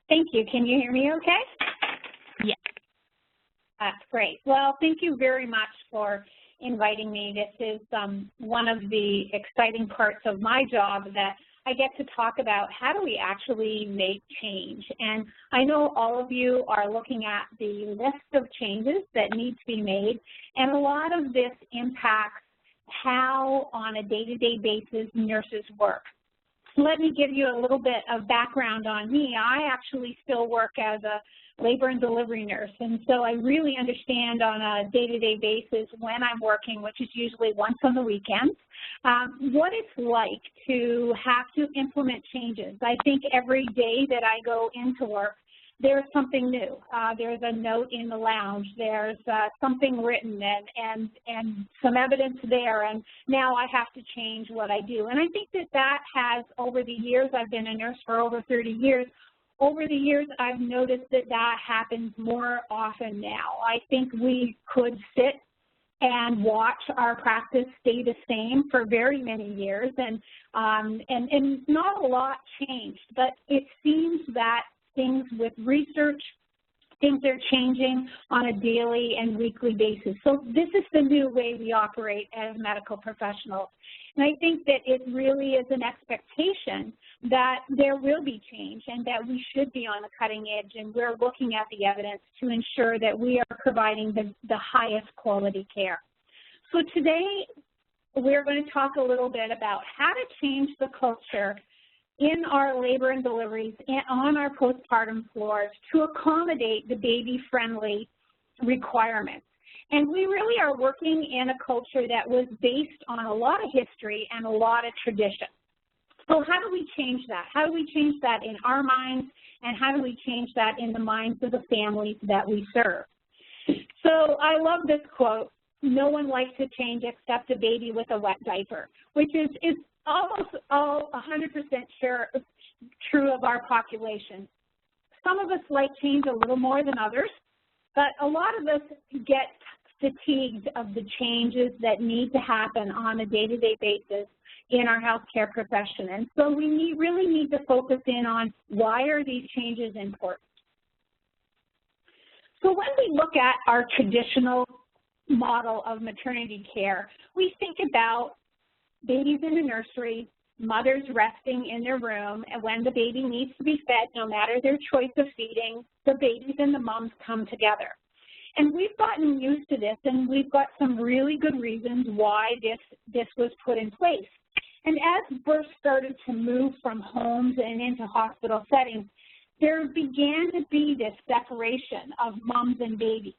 Thank you. Can you hear me okay? Yes. That's great. Well, thank you very much for inviting me. This is one of the exciting parts of my job, that I get to talk about how do we actually make change. And I know all of you are looking at the list of changes that need to be made, and a lot of this impacts how, on a day-to-day basis, nurses work. Let me give you a little bit of background on me. I actually still work as a labor and delivery nurse, and so I really understand on a day-to-day basis when I'm working, which is usually once on the weekends, what it's like to have to implement changes. I think every day that I go into work, there's something new. There's a note in the lounge. There's something written and some evidence there, and now I have to change what I do. And I think that has, over the years, I've been a nurse for over 30 years, over the years I've noticed that happens more often now. I think we could sit and watch our practice stay the same for very many years, and not a lot changed, but it seems that things with research, things are changing on a daily and weekly basis. So this is the new way we operate as medical professionals. And I think that it really is an expectation that there will be change and that we should be on the cutting edge, and we're looking at the evidence to ensure that we are providing the highest quality care. So today we're going to talk a little bit about how to change the culture in our labor and deliveries and on our postpartum floors to accommodate the baby-friendly requirements. And we really are working in a culture that was based on a lot of history and a lot of tradition. So how do we change that? How do we change that in our minds, and how do we change that in the minds of the families that we serve? So I love this quote: "No one likes to change except a baby with a wet diaper," which is almost all 100% sure true of our population. Some of us like change a little more than others, but a lot of us get fatigued of the changes that need to happen on a day-to-day basis in our healthcare profession. And so we really need to focus in on why are these changes important. So when we look at our traditional model of maternity care, we think about babies in the nursery, mothers resting in their room, and when the baby needs to be fed, no matter their choice of feeding, the babies and the moms come together. And we've gotten used to this, and we've got some really good reasons why this was put in place. And as births started to move from homes and into hospital settings, there began to be this separation of moms and babies.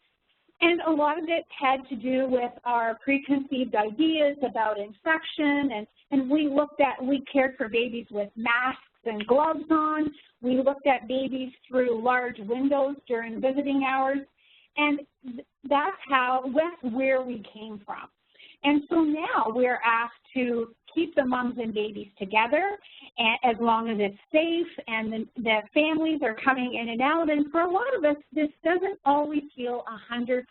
And a lot of it had to do with our preconceived ideas about infection, and we cared for babies with masks and gloves on. We looked at babies through large windows during visiting hours, and that's where we came from. And so now we're asked to keep the moms and babies together as long as it's safe, and the families are coming in and out. And for a lot of us, this doesn't always feel 100%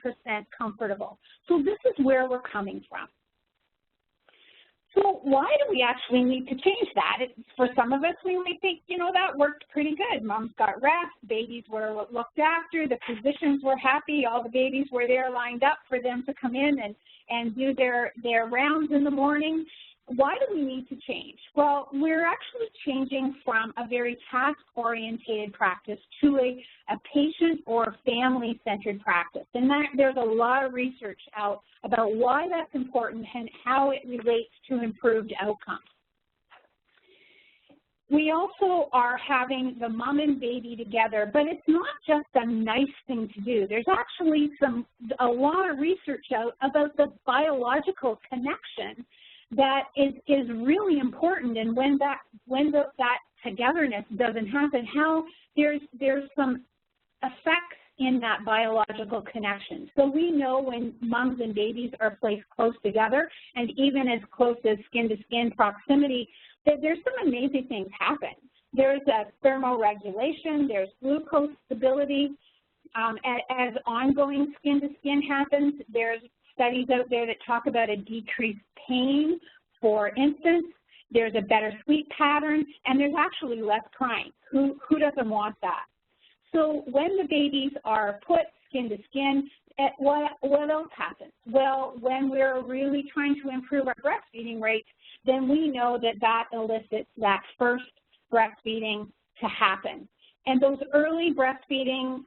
comfortable. So this is where we're coming from. So why do we actually need to change that? For some of us, we might think, that worked pretty good. Moms got rest, babies were looked after, the physicians were happy, all the babies were there lined up for them to come in and do their rounds in the morning. Why do we need to change? Well, we're actually changing from a very task-oriented practice to a patient or family-centered practice. And there's a lot of research out about why that's important and how it relates to improved outcomes. We also are having the mom and baby together, but it's not just a nice thing to do. There's actually a lot of research out about the biological connection that is really important, and when that togetherness doesn't happen, how there's some effects in that biological connection. So we know when moms and babies are placed close together, and even as close as skin-to-skin proximity, that there's some amazing things happen. There's a thermoregulation, there's glucose stability. As ongoing skin-to-skin happens, there's studies out there that talk about a decreased pain for infants. There's a better sleep pattern, and there's actually less crying. Who doesn't want that? So when the babies are put skin to skin, what else happens? Well, when we're really trying to improve our breastfeeding rates, then we know that that elicits that first breastfeeding to happen. And those early breastfeeding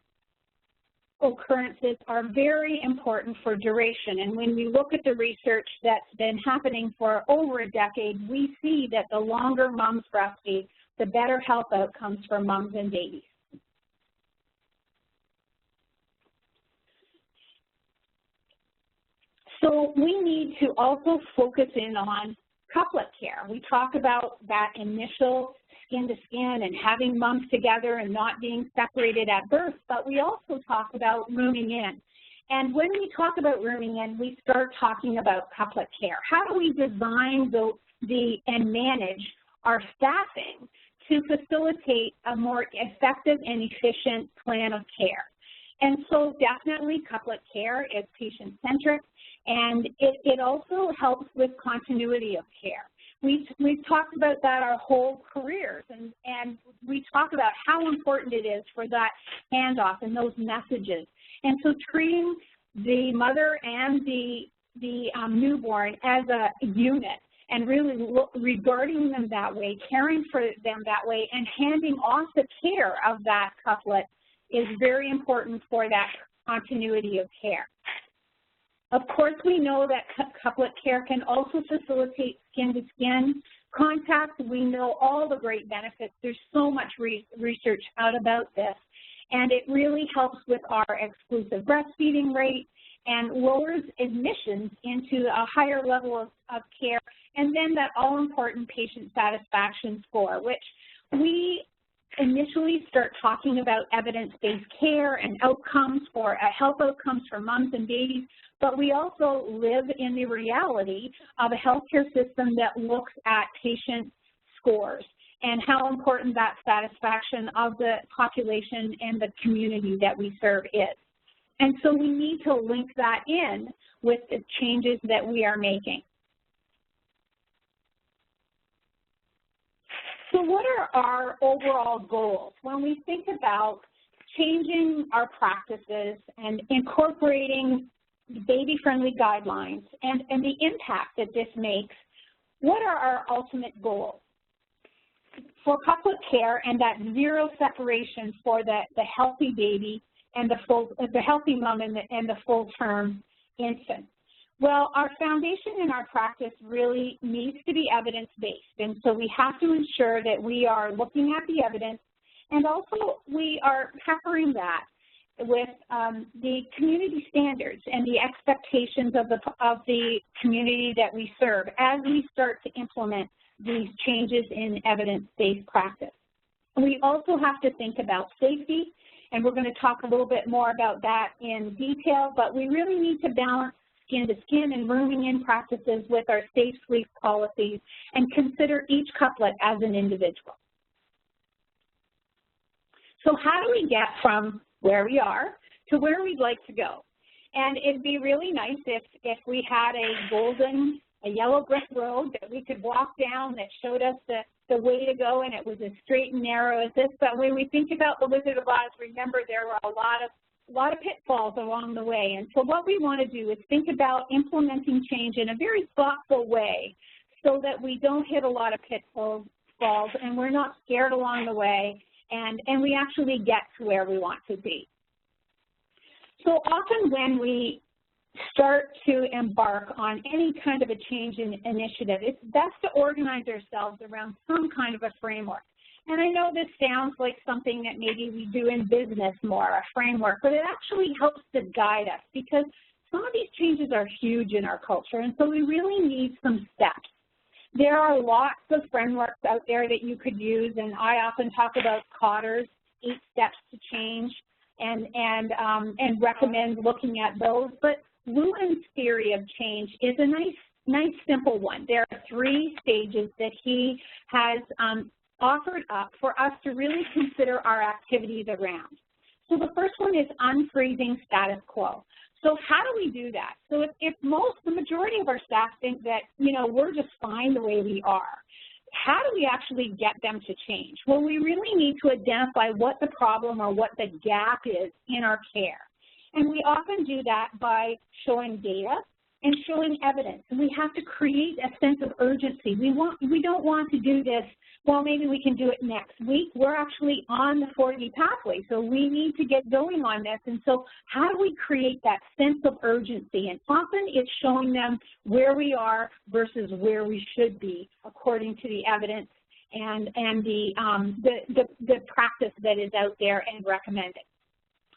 occurrences are very important for duration. And when we look at the research that's been happening for over a decade, we see that the longer moms breastfeed, the better health outcomes for moms and babies. So we need to also focus in on couplet care. We talk about that initial skin to skin and having moms together and not being separated at birth, but we also talk about rooming in. And when we talk about rooming in, we start talking about couplet care. How do we design and manage our staffing to facilitate a more effective and efficient plan of care? And so definitely couplet care is patient-centric, and it also helps with continuity of care. We've talked about that our whole careers, and we talk about how important it is for that handoff and those messages. And so treating the mother and the newborn as a unit and really regarding them that way, caring for them that way, and handing off the care of that couplet is very important for that continuity of care. Of course, we know that couplet care can also facilitate skin-to-skin contact. We know all the great benefits. There's so much research out about this, and it really helps with our exclusive breastfeeding rate and lowers admissions into a higher level of care, and then that all-important patient satisfaction score, which we initially start talking about evidence-based care and outcomes for health outcomes for moms and babies, but we also live in the reality of a healthcare system that looks at patient scores and how important that satisfaction of the population and the community that we serve is. And so we need to link that in with the changes that we are making. So what are our overall goals? When we think about changing our practices and incorporating baby-friendly guidelines and the impact that this makes, what are our ultimate goals? For couplet care and that zero separation for the healthy baby and the healthy mom and the full-term infant. Well, our foundation in our practice really needs to be evidence-based, and so we have to ensure that we are looking at the evidence, and also we are peppering that with the community standards and the expectations of the community that we serve as we start to implement these changes in evidence-based practice. We also have to think about safety, and we're going to talk a little bit more about that in detail, but we really need to balance skin-to-skin and rooming-in practices with our safe sleep policies and consider each couplet as an individual. So how do we get from where we are to where we'd like to go? And it'd be really nice if we had a yellow brick road that we could walk down that showed us the way to go, and it was as straight and narrow as this. But when we think about the Wizard of Oz, remember there were a lot of pitfalls along the way. And so what we want to do is think about implementing change in a very thoughtful way so that we don't hit a lot of pitfalls and we're not scared along the way, and we actually get to where we want to be. So often when we start to embark on any kind of a change in initiative, it's best to organize ourselves around some kind of a framework. And I know this sounds like something that maybe we do in business more, a framework, but it actually helps to guide us because some of these changes are huge in our culture, and so we really need some steps. There are lots of frameworks out there that you could use, and I often talk about Kotter's 8 steps to change and recommend looking at those. But Lewin's theory of change is a nice simple one. There are 3 stages that he has offered up for us to really consider our activities around. So the first one is unfreezing status quo. So how do we do that? So if the majority of our staff think that, we're just fine the way we are, how do we actually get them to change? Well, we really need to identify what the problem or what the gap is in our care. And we often do that by showing data and showing evidence. And we have to create a sense of urgency. We don't want to do this, well, maybe we can do it next week. We're actually on the 4D pathway, so we need to get going on this. And so how do we create that sense of urgency? And often it's showing them where we are versus where we should be according to the evidence and the practice that is out there and recommended.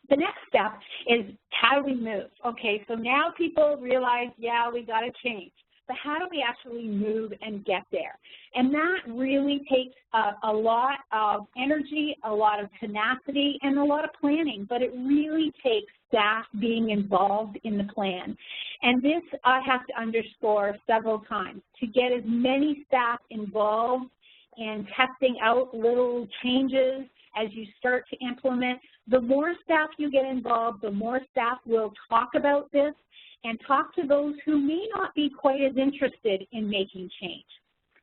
The next step is how do we move? Okay, so now people realize, yeah, we got to change. But how do we actually move and get there? And that really takes a lot of energy, a lot of tenacity, and a lot of planning. But it really takes staff being involved in the plan. And this I have to underscore several times. To get as many staff involved in testing out little changes as you start to implement, the more staff you get involved, the more staff will talk about this and talk to those who may not be quite as interested in making change.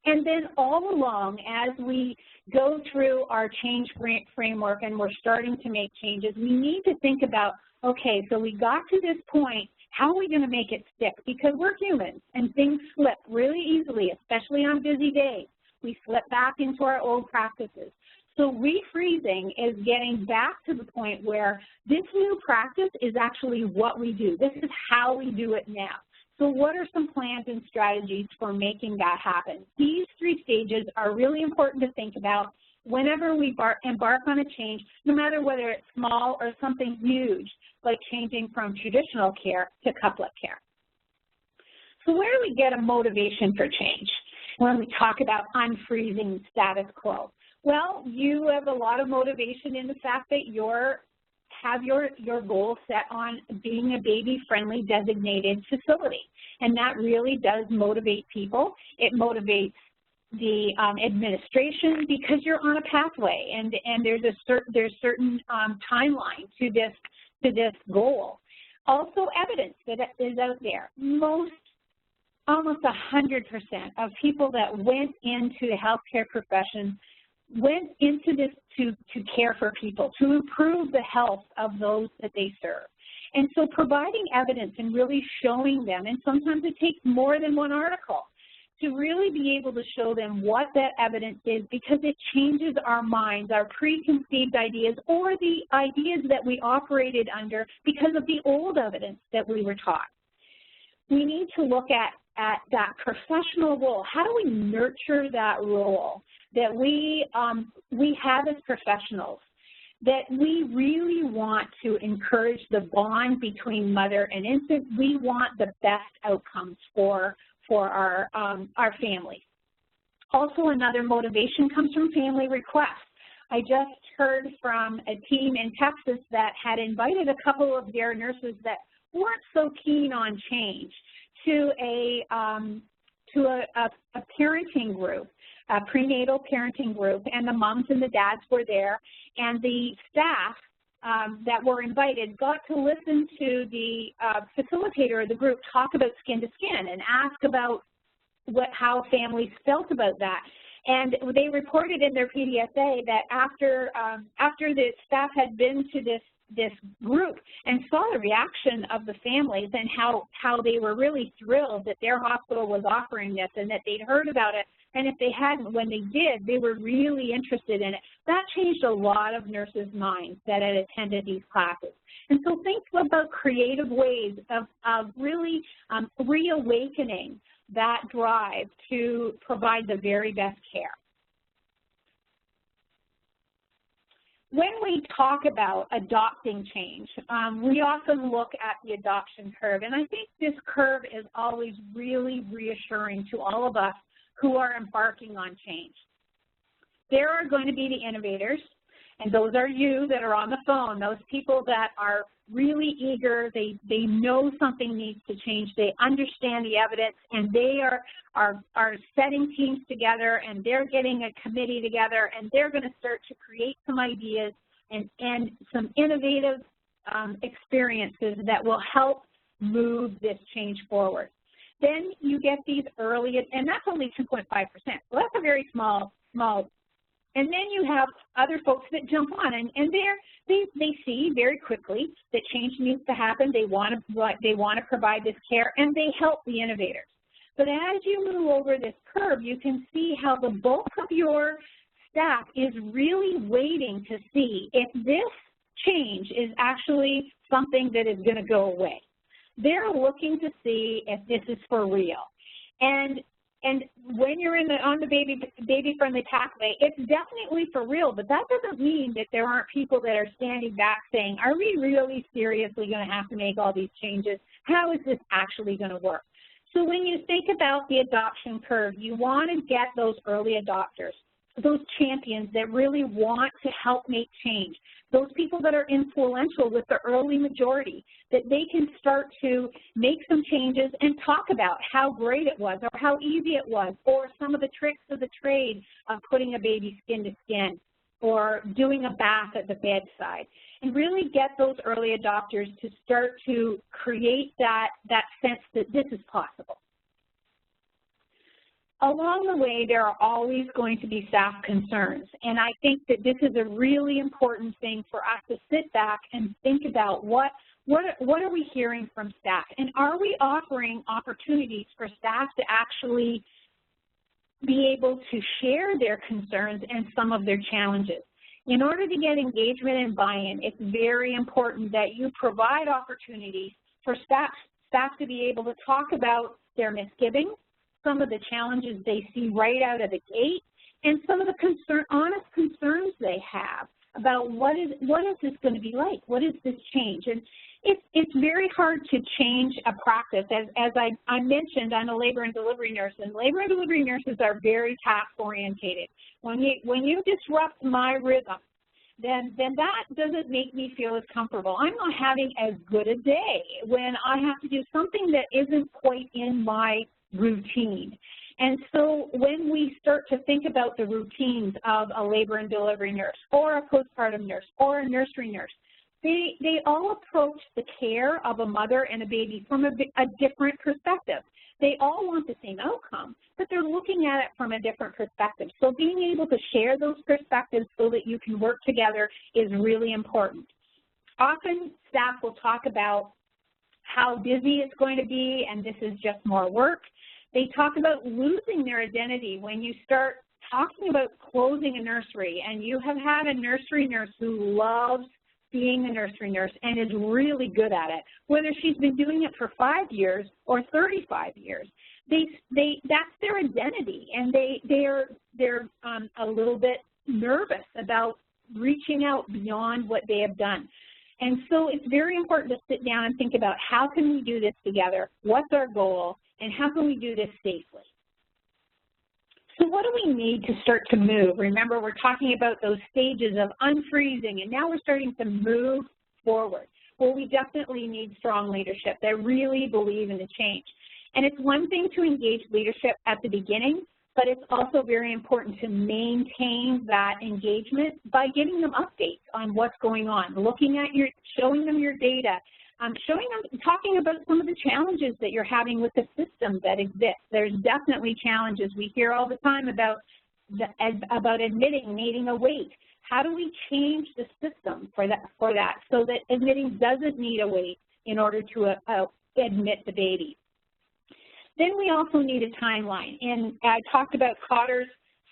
And then all along, as we go through our change framework and we're starting to make changes, we need to think about, okay, so we got to this point, how are we going to make it stick? Because we're humans and things slip really easily, especially on busy days. We slip back into our old practices. So refreezing is getting back to the point where this new practice is actually what we do. This is how we do it now. So what are some plans and strategies for making that happen? These 3 stages are really important to think about whenever we embark on a change, no matter whether it's small or something huge, like changing from traditional care to couplet care. So where do we get a motivation for change when we talk about unfreezing status quo? Well, you have a lot of motivation in the fact that you have your goal set on being a baby-friendly designated facility. And that really does motivate people. It motivates the administration because you're on a pathway and there's certain timeline to this goal. Also evidence that is out there. Almost 100% of people that went into the healthcare profession went into this to care for people, to improve the health of those that they serve. And so providing evidence and really showing them, and sometimes it takes more than one article, to really be able to show them what that evidence is, because it changes our minds, our preconceived ideas, or the ideas that we operated under because of the old evidence that we were taught. We need to look at that professional role. How do we nurture that role that we have as professionals, that we really want to encourage the bond between mother and infant? We want the best outcomes for our families. Also, another motivation comes from family requests. I just heard from a team in Texas that had invited a couple of their nurses that weren't so keen on change to a parenting group, a prenatal parenting group, and the moms and the dads were there, and the staff that were invited got to listen to the facilitator of the group talk about skin to skin and ask about how families felt about that. And they reported in their PDSA that after the staff had been to this group and saw the reaction of the families and how they were really thrilled that their hospital was offering this and that they'd heard about it, and if they hadn't, when they did, they were really interested in it. That changed a lot of nurses' minds that had attended these classes. And so think about creative ways of really reawakening that drive to provide the very best care. When we talk about adopting change, we often look at the adoption curve, and I think this curve is always really reassuring to all of us who are embarking on change. There are going to be the innovators, and those are you that are on the phone, those people that are really eager, they know something needs to change, they understand the evidence, and they are setting teams together, and they're getting a committee together, and they're going to start to create some ideas and some innovative experiences that will help move this change forward. Then you get these early, and that's only 2.5%. So that's a very small. And then you have other folks that jump on, and they see very quickly that change needs to happen. They want to provide this care, and they help the innovators. But as you move over this curve, you can see how the bulk of your staff is really waiting to see if this change is actually something that is going to go away. They're looking to see if this is for real. And when you're on the baby-friendly pathway, it's definitely for real, but that doesn't mean that there aren't people that are standing back saying, are we really seriously going to have to make all these changes? How is this actually going to work? So when you think about the adoption curve, you want to get those early adopters, those champions that really want to help make change, those people that are influential with the early majority, that they can start to make some changes and talk about how great it was or how easy it was, or some of the tricks of the trade of putting a baby skin to skin or doing a bath at the bedside, and really get those early adopters to start to create that sense that this is possible. Along the way, there are always going to be staff concerns, and I think that this is a really important thing for us to sit back and think about what are we hearing from staff, and are we offering opportunities for staff to actually be able to share their concerns and some of their challenges. In order to get engagement and buy-in, it's very important that you provide opportunities for staff to be able to talk about their misgivings, some of the challenges they see right out of the gate, and some of the honest concerns they have about what is this going to be like? What is this change? And it's very hard to change a practice. As I mentioned, I'm a labor and delivery nurse, and labor and delivery nurses are very task-orientated. When you disrupt my rhythm, then that doesn't make me feel as comfortable. I'm not having as good a day when I have to do something that isn't quite in my routine. And so when we start to think about the routines of a labor and delivery nurse or a postpartum nurse or a nursery nurse, they all approach the care of a mother and a baby from a different perspective. They all want the same outcome, but they're looking at it from a different perspective. So being able to share those perspectives so that you can work together is really important. Often staff will talk about how busy it's going to be and this is just more work. They talk about losing their identity when you start talking about closing a nursery, and you have had a nursery nurse who loves being a nursery nurse and is really good at it, whether she's been doing it for 5 years or 35 years. That's their identity, and they're a little bit nervous about reaching out beyond what they have done. And so it's very important to sit down and think about how can we do this together, what's our goal, and how can we do this safely? So what do we need to start to move? Remember, we're talking about those stages of unfreezing, and now we're starting to move forward. Well, we definitely need strong leadership that really believe in the change. And it's one thing to engage leadership at the beginning, but it's also very important to maintain that engagement by giving them updates on what's going on, showing them your data, talking about some of the challenges that you're having with the system that exists. There's definitely challenges. We hear all the time about admitting needing a wait. How do we change the system for that so that admitting doesn't need a wait in order to admit the baby? Then we also need a timeline. And I talked about Cotter's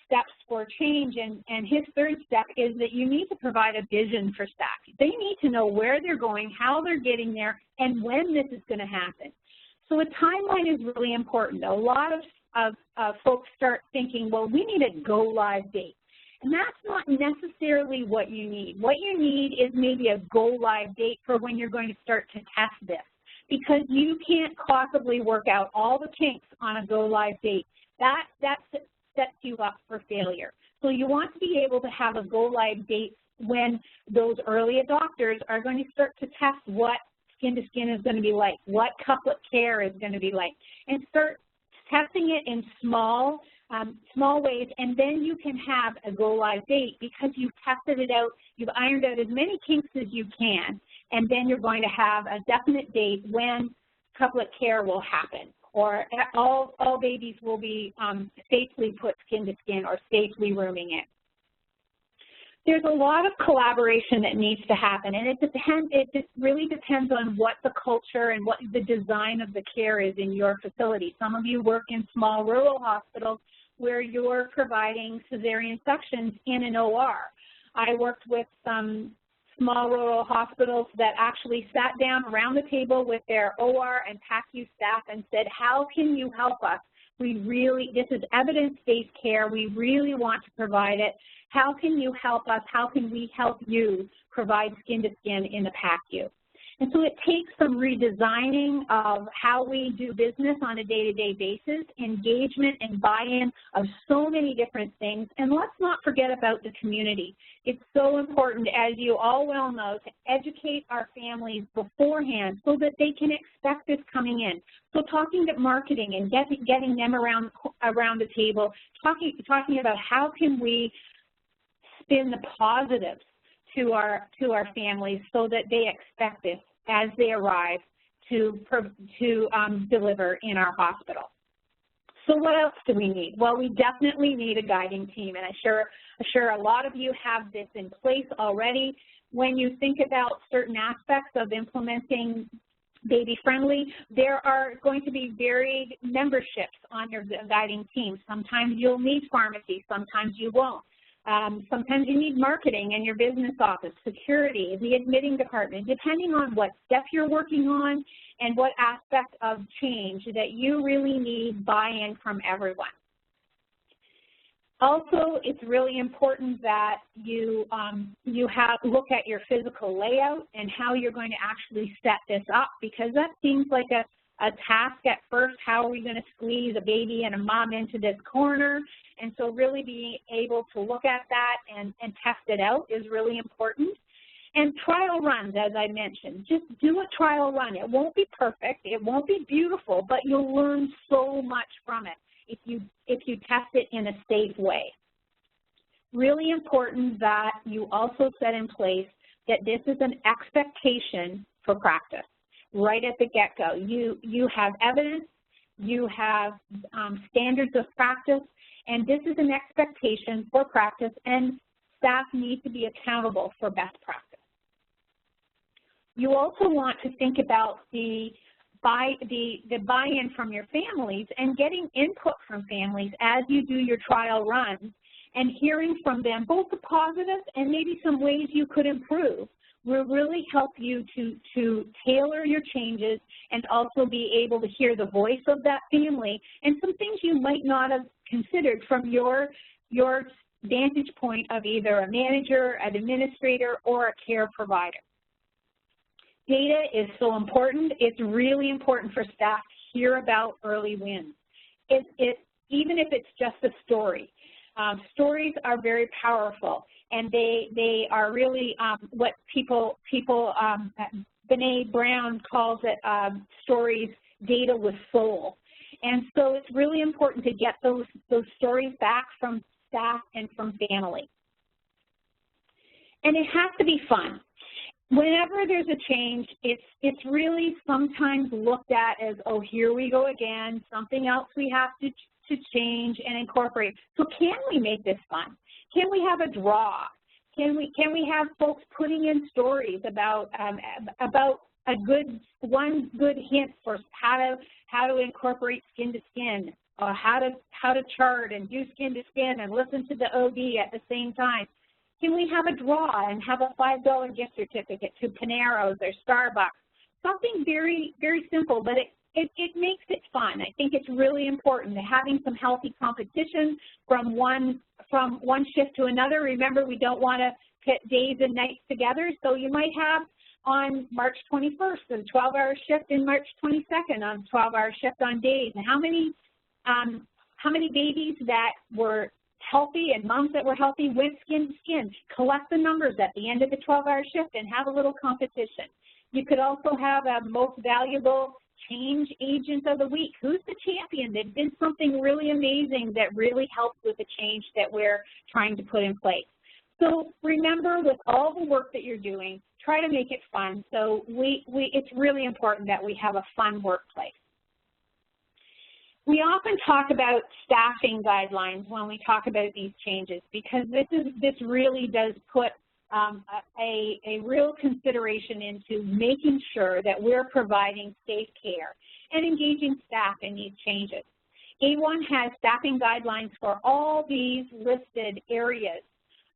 steps for change, and his third step is that you need to provide a vision for staff. They need to know where they're going, how they're getting there, and when this is going to happen. So a timeline is really important. A lot of folks start thinking, well, we need a go-live date. And that's not necessarily what you need. What you need is maybe a go-live date for when you're going to start to test this, because you can't possibly work out all the kinks on a go-live date. That sets you up for failure. So you want to be able to have a go-live date when those early adopters are going to start to test what skin-to-skin is going to be like, what couplet care is going to be like, and start testing it in small ways, and then you can have a go-live date because you've tested it out, you've ironed out as many kinks as you can, and then you're going to have a definite date when couplet care will happen or all babies will be safely put skin to skin or safely rooming in. There's a lot of collaboration that needs to happen, and it just really depends on what the culture and what the design of the care is in your facility. Some of you work in small rural hospitals where you're providing cesarean sections in an OR. I worked with some small rural hospitals that actually sat down around the table with their OR and PACU staff and said, how can you help us? This is evidence-based care. We really want to provide it. How can you help us? How can we help you provide skin-to-skin in the PACU? And so it takes some redesigning of how we do business on a day-to-day basis, engagement and buy-in of so many different things. And let's not forget about the community. It's so important, as you all well know, to educate our families beforehand so that they can expect this coming in. So talking to marketing and getting them around the table, talking about how can we spin the positives to our families so that they expect this as they arrive to deliver in our hospital. So what else do we need? Well, we definitely need a guiding team, and I'm sure a lot of you have this in place already. When you think about certain aspects of implementing baby-friendly, there are going to be varied memberships on your guiding team. Sometimes you'll need pharmacy, sometimes you won't. Sometimes you need marketing in your business office, security, the admitting department, depending on what step you're working on and what aspect of change that you really need buy-in from everyone. Also, it's really important that you look at your physical layout and how you're going to actually set this up, because that seems like a task at first. How are we going to squeeze a baby and a mom into this corner? And so really being able to look at that and test it out is really important. And trial runs, as I mentioned, just do a trial run. It won't be perfect, it won't be beautiful, but you'll learn so much from it if you test it in a safe way. Really important that you also set in place that this is an expectation for practice. Right at the get-go, you have evidence, you have standards of practice, and this is an expectation for practice, and staff need to be accountable for best practice. You also want to think about the buy-in from your families and getting input from families as you do your trial runs and hearing from them both the positives and maybe some ways you could improve will really help you to tailor your changes and also be able to hear the voice of that family and some things you might not have considered from your vantage point of either a manager, an administrator, or a care provider. Data is so important. It's really important for staff to hear about early wins. Even if it's just a story. Stories are very powerful, and they are really what people Brené Brown calls it stories, data with soul. And so it's really important to get those stories back from staff and from family. And it has to be fun. Whenever there's a change, it's really sometimes looked at as, oh, here we go again, something else we have to change and incorporate. So can we make this fun? Can we have a draw? Can we have folks putting in stories about one good hint for how to incorporate skin to skin, or how to chart and do skin to skin and listen to the OD at the same time? Can we have a draw and have a $5 gift certificate to Panera's or Starbucks? Something very, very simple, but it makes it fun. I think it's really important to having some healthy competition from one shift to another. Remember, we don't want to pit days and nights together, so you might have on March 21st a 12-hour shift and March 22nd on 12-hour shift on days. And how many babies that were healthy and moms that were healthy went skin to skin? Collect the numbers at the end of the 12-hour shift and have a little competition. You could also have a most valuable change agent of the week. Who's the champion that did something really amazing that really helps with the change that we're trying to put in place? So remember, with all the work that you're doing, try to make it fun. So it's really important that we have a fun workplace. We often talk about staffing guidelines when we talk about these changes, because this really does put a real consideration into making sure that we're providing safe care and engaging staff in these changes. A1 has staffing guidelines for all these listed areas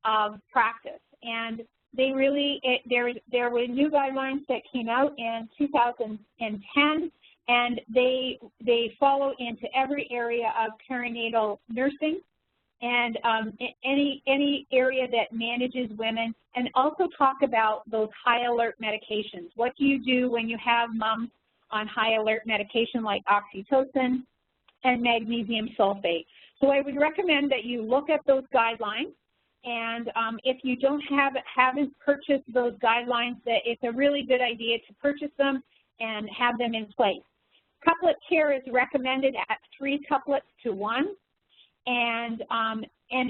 of practice, and they really, there were new guidelines that came out in 2010, and they follow into every area of perinatal nursing and any area that manages women, and also talk about those high alert medications. What do you do when you have moms on high alert medication like oxytocin and magnesium sulfate? So I would recommend that you look at those guidelines, and if you haven't purchased those guidelines, that it's a really good idea to purchase them and have them in place. Couplet care is recommended at 3 couplets to 1, and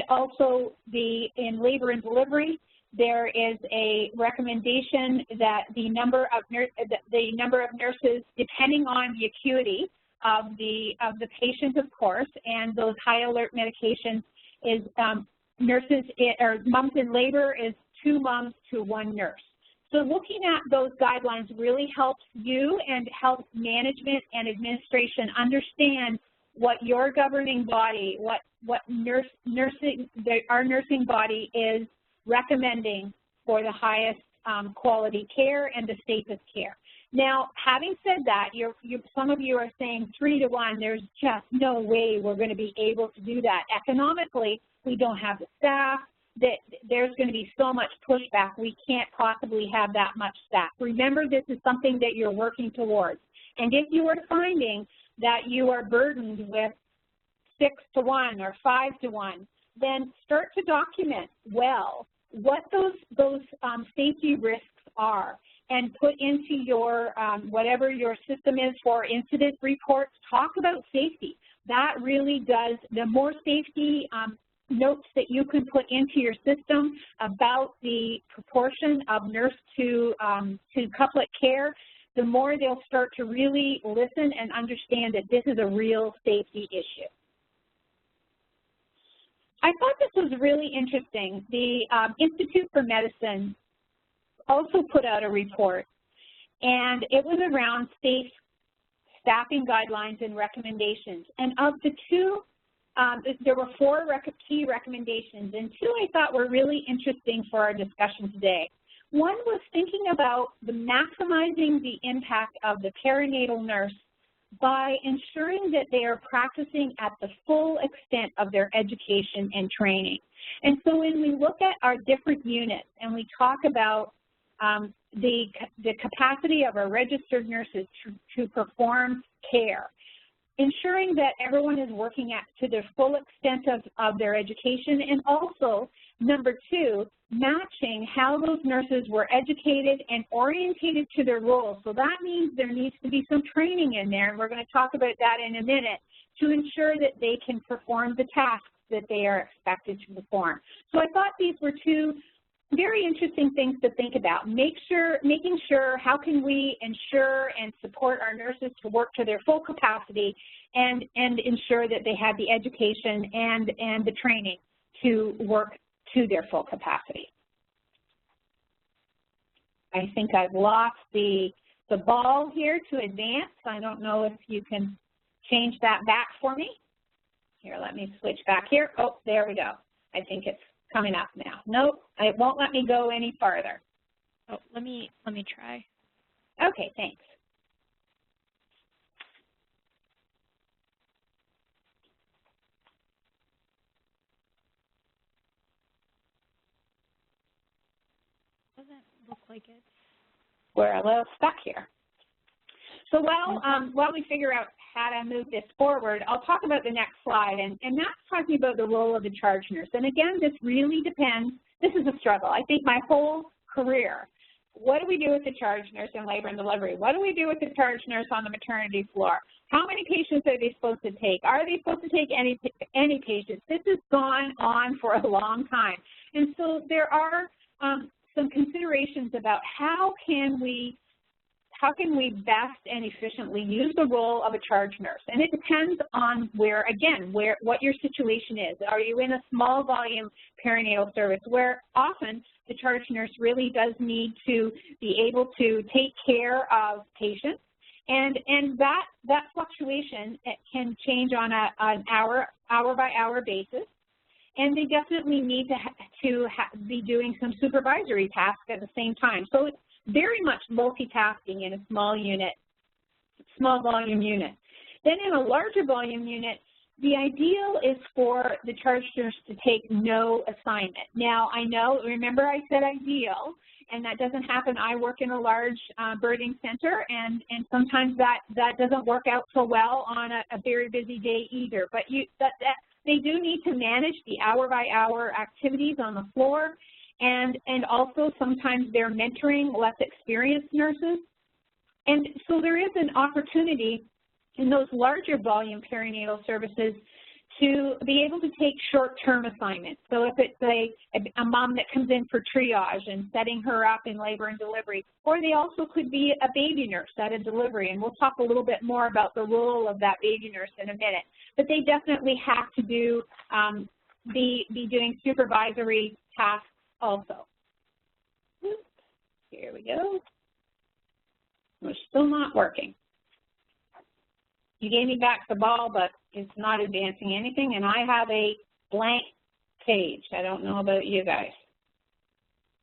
also in labor and delivery, there is a recommendation that the number of nurses, depending on the acuity of the patient, of course, and those high alert medications, is moms in labor is 2 moms to 1 nurse. So looking at those guidelines really helps you and helps management and administration understand what your governing body, what our nursing body is recommending for the highest quality care and the safest care. Now, having said that, some of you are saying 3 to 1. There's just no way we're going to be able to do that. Economically, we don't have the staff. There's going to be so much pushback. We can't possibly have that much staff. Remember, this is something that you're working towards. And if you are finding that you are burdened with 6 to 1 or 5 to 1, then start to document well what those safety risks are, and put into your, whatever your system is for incident reports, talk about safety. That really does, the more safety notes that you can put into your system about the proportion of nurse to couplet care, the more they'll start to really listen and understand that this is a real safety issue. I thought this was really interesting. The Institute for Medicine also put out a report, and it was around safe staffing guidelines and recommendations. And of the 2, there were 4 key recommendations, and 2 I thought were really interesting for our discussion today. One was thinking about maximizing the impact of the perinatal nurse by ensuring that they are practicing at the full extent of their education and training. And so when we look at our different units and we talk about the capacity of our registered nurses to perform care, ensuring that everyone is working to the full extent of their education, and also, number 2, matching how those nurses were educated and orientated to their roles. So that means there needs to be some training in there, and we're going to talk about that in a minute, to ensure that they can perform the tasks that they are expected to perform. So I thought these were 2 very interesting things to think about. Making sure how can we ensure and support our nurses to work to their full capacity, and ensure that they have the education and the training to work to their full capacity. I think I've lost the ball here to advance. I don't know if you can change that back for me. Here, let me switch back here. Oh, there we go. I think it's coming up now. Nope, it won't let me go any farther. Oh, let me try. Okay, thanks. Doesn't look like it's. We're a little stuck here. So while we figure out how to move this forward, I'll talk about the next slide, and that's talking about the role of the charge nurse. And again, this really depends. This is a struggle. I think my whole career, what do we do with the charge nurse in labor and delivery? What do we do with the charge nurse on the maternity floor? How many patients are they supposed to take? Are they supposed to take any patients? This has gone on for a long time. And so there are some considerations about how can we how can we best and efficiently use the role of a charge nurse? And it depends on where, again, what your situation is. Are you in a small volume perinatal service where often the charge nurse really does need to be able to take care of patients? And that fluctuation, it can change on an hour by hour basis. And they definitely need to be doing some supervisory tasks at the same time. So it's very much multitasking in a small volume unit. Then in a larger volume unit, the ideal is for the charge nurse to take no assignment. Now, I know, remember I said ideal, and that doesn't happen. I work in a large birthing center, and sometimes that doesn't work out so well on a very busy day either. But they do need to manage the hour-by-hour activities on the floor, and also sometimes they're mentoring less experienced nurses. And so there is an opportunity in those larger volume perinatal services to be able to take short-term assignments. So if it's a mom that comes in for triage and setting her up in labor and delivery, or they also could be a baby nurse at a delivery, and we'll talk a little bit more about the role of that baby nurse in a minute. But they definitely have to do, be doing supervisory tasks also. Here we go. We're still not working. You gave me back the ball, but it's not advancing anything, and I have a blank page. I don't know about you guys.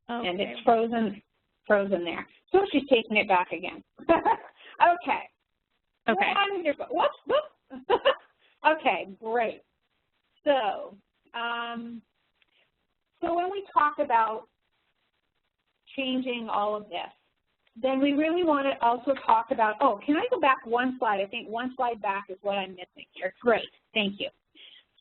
Okay. And it's frozen there. So she's taking it back again. Okay. Okay. Whoops. Okay, great. So, so when we talk about changing all of this, then we really want to also talk about, oh, can I go back one slide? I think one slide back is what I'm missing here. Great, thank you.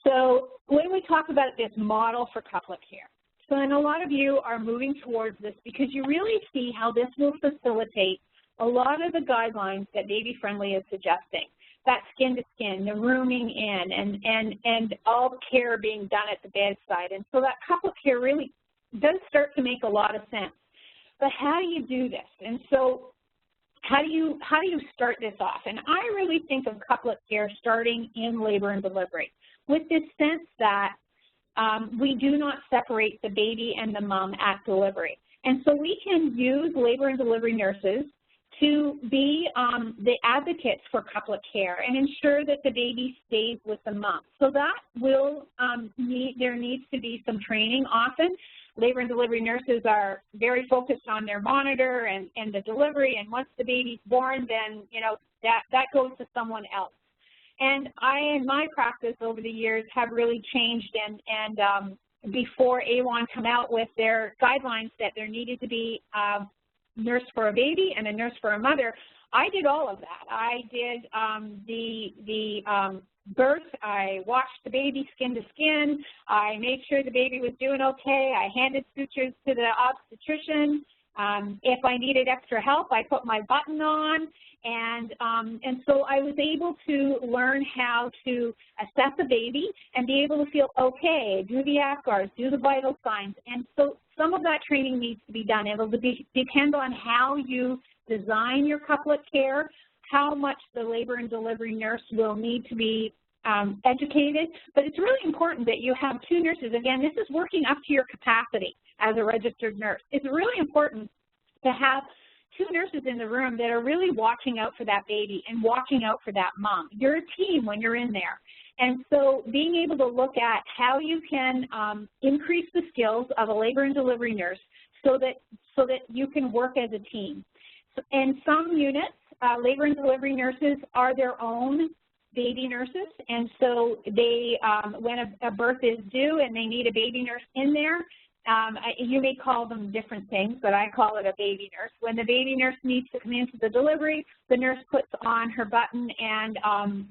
So when we talk about this model for couplet care, so then a lot of you are moving towards this because you really see how this will facilitate a lot of the guidelines that Baby Friendly is suggesting. That skin to skin, the rooming in, and all the care being done at the bedside. And so that couplet care really does start to make a lot of sense. But how do you do this? And so how do you start this off? And I really think of couplet care starting in labor and delivery with this sense that we do not separate the baby and the mom at delivery. And so we can use labor and delivery nurses to be the advocates for couplet care and ensure that the baby stays with the mom. So that will there needs to be some training often. Labor and delivery nurses are very focused on their monitor and the delivery, and once the baby's born, then, you know, that goes to someone else. And I, in my practice over the years, have really changed, and before AWHONN come out with their guidelines that there needed to be a nurse for a baby and a nurse for a mother, I did all of that. I did the birth, I washed the baby skin to skin, I made sure the baby was doing okay, I handed sutures to the obstetrician. If I needed extra help, I put my button on, and so I was able to learn how to assess a baby and be able to feel okay, do the APGARs, do the vital signs, and so some of that training needs to be done. It will depend on how you design your couplet care, how much the labor and delivery nurse will need to be educated, but it's really important that you have two nurses. Again, this is working up to your capacity as a registered nurse. It's really important to have two nurses in the room that are really watching out for that baby and watching out for that mom. You're a team when you're in there. And so being able to look at how you can increase the skills of a labor and delivery nurse so that you can work as a team. So, in some units, labor and delivery nurses are their own baby nurses, and so they, when a birth is due and they need a baby nurse in there, you may call them different things, but I call it a baby nurse. When the baby nurse needs to come into the delivery, the nurse puts on her button, and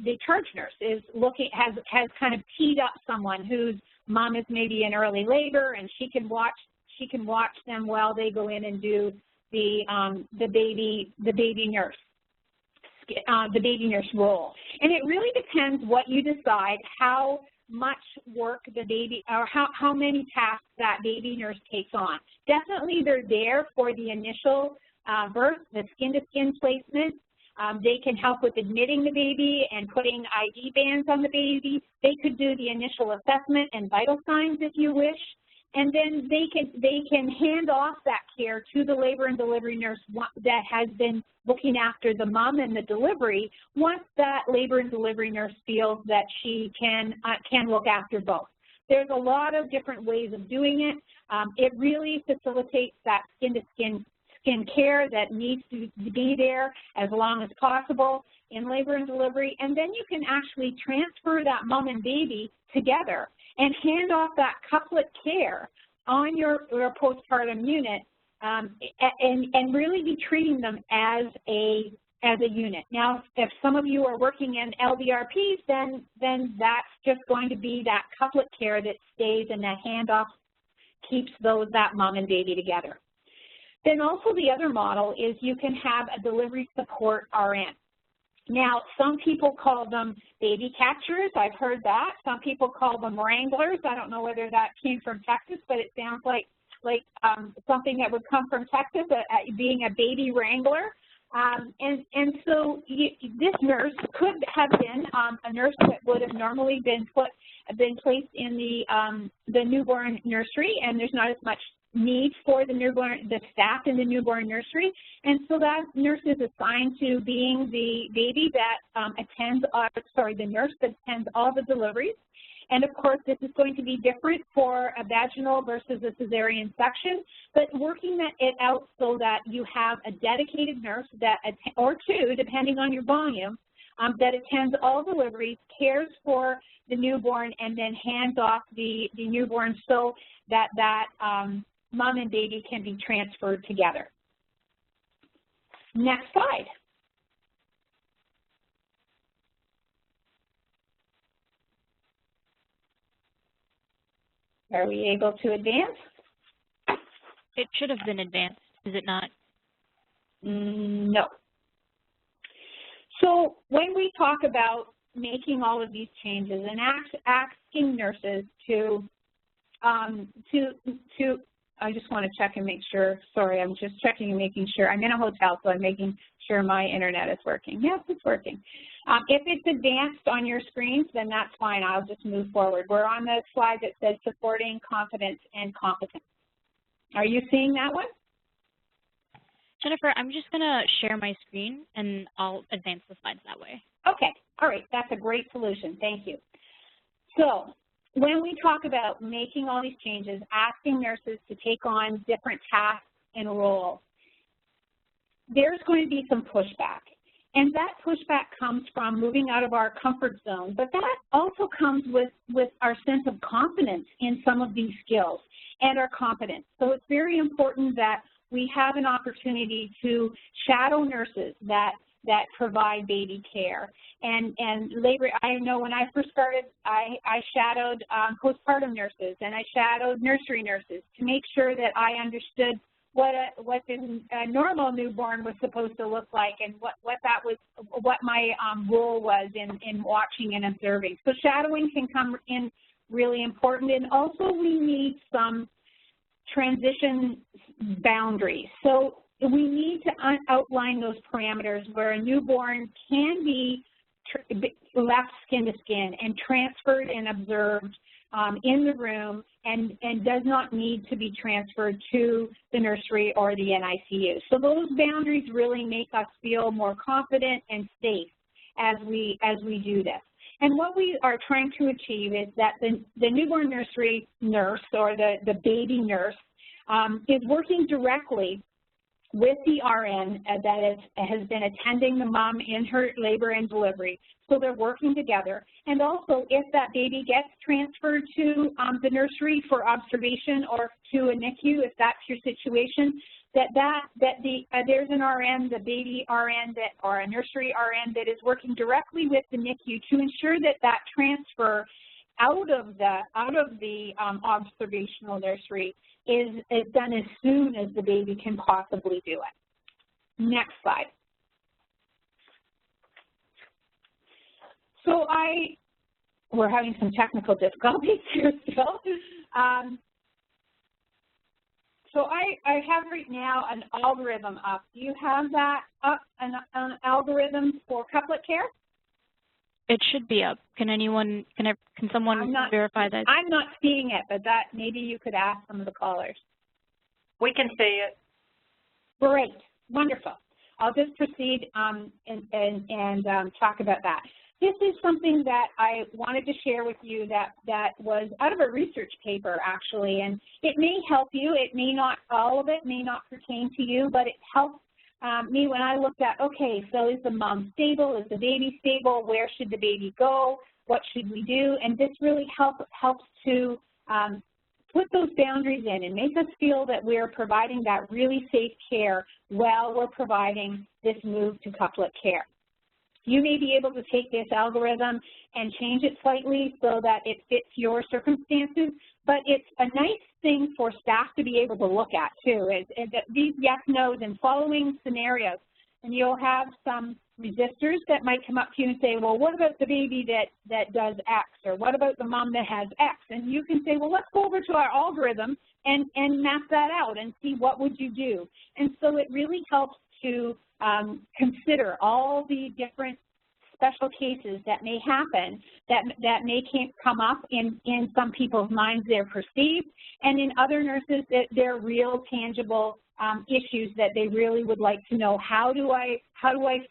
the charge nurse is has kind of teed up someone whose mom is maybe in early labor, and she can watch them while they go in and do the baby nurse. The baby nurse role. And it really depends what you decide, how much work the baby, or how many tasks that baby nurse takes on. Definitely they're there for the initial birth, the skin-to-skin placement. They can help with admitting the baby and putting ID bands on the baby. They could do the initial assessment and vital signs if you wish. And then they can hand off that care to the labor and delivery nurse that has been looking after the mom and the delivery once that labor and delivery nurse feels that she can look after both. There's a lot of different ways of doing it. It really facilitates that skin-to-skin care that needs to be there as long as possible in labor and delivery. And then you can actually transfer that mom and baby together and hand off that couplet care on your postpartum unit and really be treating them as a unit. Now, if some of you are working in LDRPs, then that's just going to be that couplet care that stays, and that handoff keeps that mom and baby together. Then also the other model is you can have a delivery support RN. Now, some people call them baby catchers. I've heard that. Some people call them wranglers. I don't know whether that came from Texas, but it sounds like something that would come from Texas, being a baby wrangler. And so this nurse could have been a nurse that would have normally been placed in the newborn nursery, and there's not as much need for the staff in the newborn nursery, and so that nurse is assigned to being the baby that the nurse that attends all the deliveries. And of course, this is going to be different for a vaginal versus a cesarean section, but working it out so that you have a dedicated nurse or two, depending on your volume, that attends all deliveries, cares for the newborn, and then hands off the newborn so that mom and baby can be transferred together. Next slide. Are we able to advance? It should have been advanced, is it not? No. So when we talk about making all of these changes and asking nurses to I just want to check and make sure. Sorry, I'm just checking and making sure. I'm in a hotel, so I'm making sure my internet is working. Yes, it's working. If it's advanced on your screens, then that's fine. I'll just move forward. We're on the slide that says supporting confidence and competence. Are you seeing that one? Jennifer, I'm just going to share my screen, and I'll advance the slides that way. Okay. All right. That's a great solution. Thank you. So when we talk about making all these changes, asking nurses to take on different tasks and roles, there's going to be some pushback. And that pushback comes from moving out of our comfort zone, but that also comes with our sense of confidence in some of these skills and our competence. So it's very important that we have an opportunity to shadow nurses that provide baby care. And labor, I know when I first started, I shadowed postpartum nurses, and I shadowed nursery nurses to make sure that I understood what a normal newborn was supposed to look like, and what my role was in watching and observing. So shadowing can come in really important, and also we need some transition boundaries. So we need to outline those parameters where a newborn can be left skin to skin and transferred and observed in the room, and does not need to be transferred to the nursery or the NICU. So those boundaries really make us feel more confident and safe as we do this. And what we are trying to achieve is that the newborn nursery nurse, or the baby nurse, is working directly with the RN that has been attending the mom in her labor and delivery. So they're working together. And also, if that baby gets transferred to the nursery for observation or to a NICU, if that's your situation, there's an RN, the baby RN or a nursery RN that is working directly with the NICU to ensure that transfer out of the observational nursery is done as soon as the baby can possibly do it. Next slide. So we're having some technical difficulties here still. So I have right now an algorithm up. Do you have that up, an algorithm for couplet care? It should be up. Can someone verify that? I'm not seeing it, but that maybe you could ask some of the callers. We can see it. Great, wonderful. I'll just proceed and talk about that. This is something that I wanted to share with you that was out of a research paper, actually, and it may help you. It may not, all of it may not pertain to you, but it helps me when I looked at, okay, so is the mom stable? Is the baby stable? Where should the baby go? What should we do? And this really helps to put those boundaries in and make us feel that we're providing that really safe care while we're providing this move to couplet care. You may be able to take this algorithm and change it slightly so that it fits your circumstances, but it's a nice thing for staff to be able to look at too, is that these yes, no's and following scenarios. And you'll have some resistors that might come up to you and say, well, what about the baby that does X, or what about the mom that has X? And you can say, well, let's go over to our algorithm and map that out and see what would you do. And so it really helps to consider all the different special cases that may happen, that may come up in some people's minds. They're perceived, and in other nurses, they're real, tangible issues that they really would like to know, how do I